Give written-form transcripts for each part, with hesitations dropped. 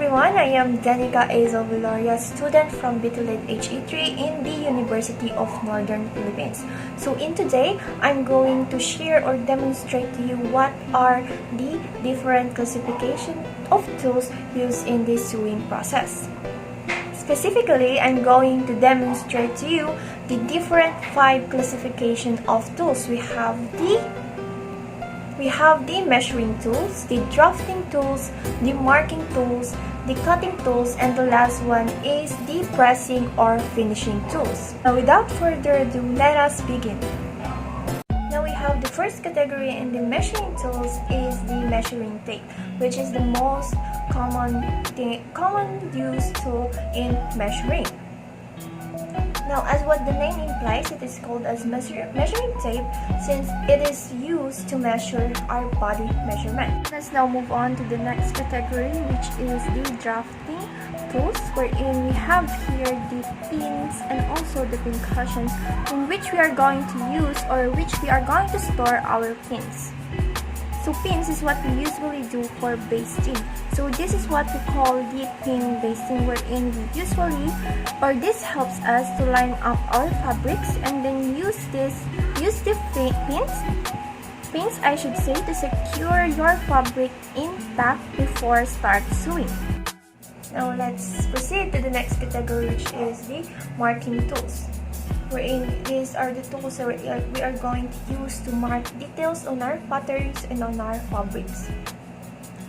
everyone, I am Denika Eizel Viloria, student from BTLEd HE-3 in the University of Northern Philippines. So in today, I'm going to share or demonstrate to you what are the different classification of tools used in the sewing process. Specifically, I'm going to demonstrate to you the different 5 classification of tools. We have the measuring tools, the drafting tools, the marking tools, the cutting tools, and the last one is the pressing or finishing tools. Now without further ado, let us begin. Now we have the first category in the measuring tools is the measuring tape, which is the most common used tool in measuring. Now, as what the name implies, it is called as measuring tape since it is used to measure our body measurement. Let's now move on to the next category, which is the drafting tools, wherein we have here the pins and also the pin cushions in which we are going to use or which we are going to store our pins. So pins is what we usually do for basting. So this is what we call the pin basting, wherein we usually, or this helps us to line up our fabrics and then use the pins I should say, to secure your fabric intact before start sewing. Now let's proceed to the next category, which is the marking tools, wherein these are the tools that we are going to use to mark details on our patterns and on our fabrics.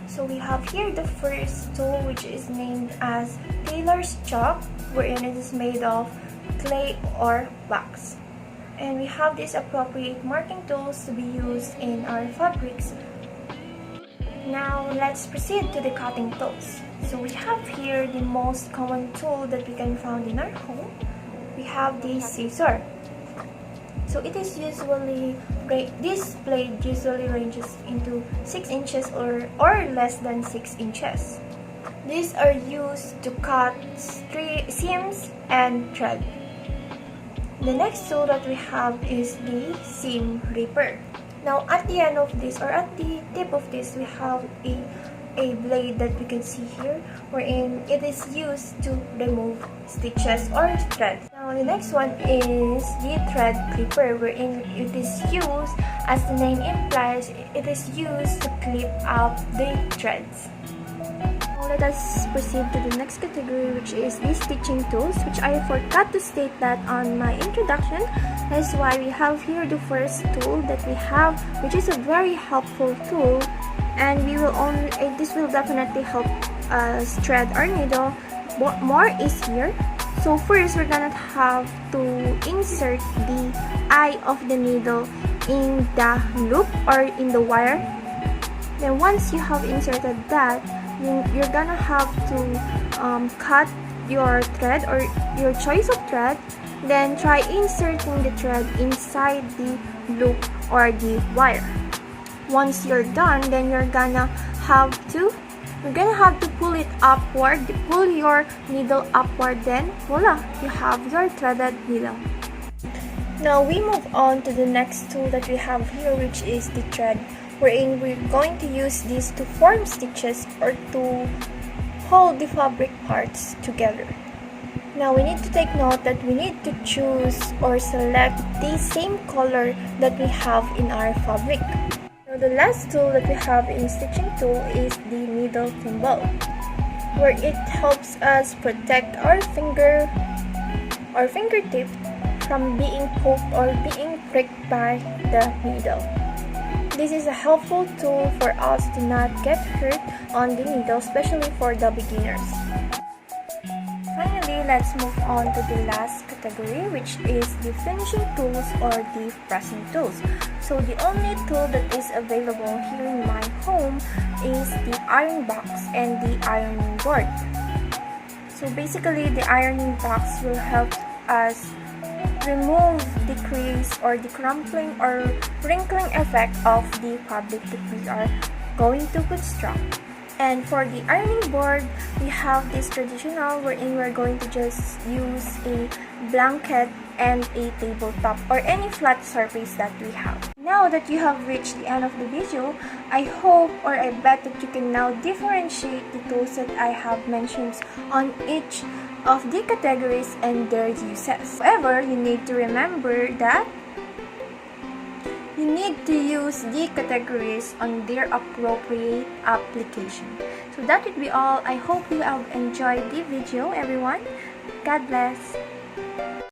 So we have here the first tool, which is named as tailor's chalk, wherein it is made of clay or wax. And we have these appropriate marking tools to be used in our fabrics. Now let's proceed to the cutting tools. So we have here the most common tool that we can find in our home. We have the scissor. So it is usually, this blade usually ranges into 6 inches or less than 6 inches. These are used to cut seams and thread. The next tool that we have is the seam ripper. Now at the end of this, or at the tip of this, we have a blade that we can see here, wherein it is used to remove stitches or thread. Now the next one is the thread clipper, wherein it is used, as the name implies, it is used to clip up the threads. Now let us proceed to the next category, which is the stitching tools, which I forgot to state that on my introduction. That's why we have here the first tool that we have, which is a very helpful tool, and this will definitely help us thread our needle. More is here. So first, we're gonna have to insert the eye of the needle in the loop or in the wire. Then once you have inserted that, you're gonna have to cut your thread or your choice of thread. Then try inserting the thread inside the loop or the wire. Once you're done, then you're gonna have to pull it upward, pull your needle upward, then voila, you have your threaded needle. Now we move on to the next tool that we have here, which is the thread, wherein we're going to use this to form stitches or to hold the fabric parts together. Now we need to take note that we need to choose or select the same color that we have in our fabric. Now the last tool that we have in stitching tool is the needle thimble, where it helps us protect our fingertip from being poked or being pricked by the needle. This is a helpful tool for us to not get hurt on the needle, especially for the beginners. Finally, let's move on to the last category, which is the finishing tools or the pressing tools. So the only tool that is available here in my home is the iron box and the ironing board. So basically, the ironing box will help us remove the crease or the crumpling or wrinkling effect of the fabric that we are going to put strap. And for the ironing board, we have this traditional wherein we're going to just use a blanket and a tabletop or any flat surface that we have. Now that you have reached the end of the video, I hope or I bet that you can now differentiate the tools that I have mentioned on each of the categories and their uses. However, you need to remember that you need to use the categories on their appropriate application. So that would be all. I hope you have enjoyed the video, everyone. God bless.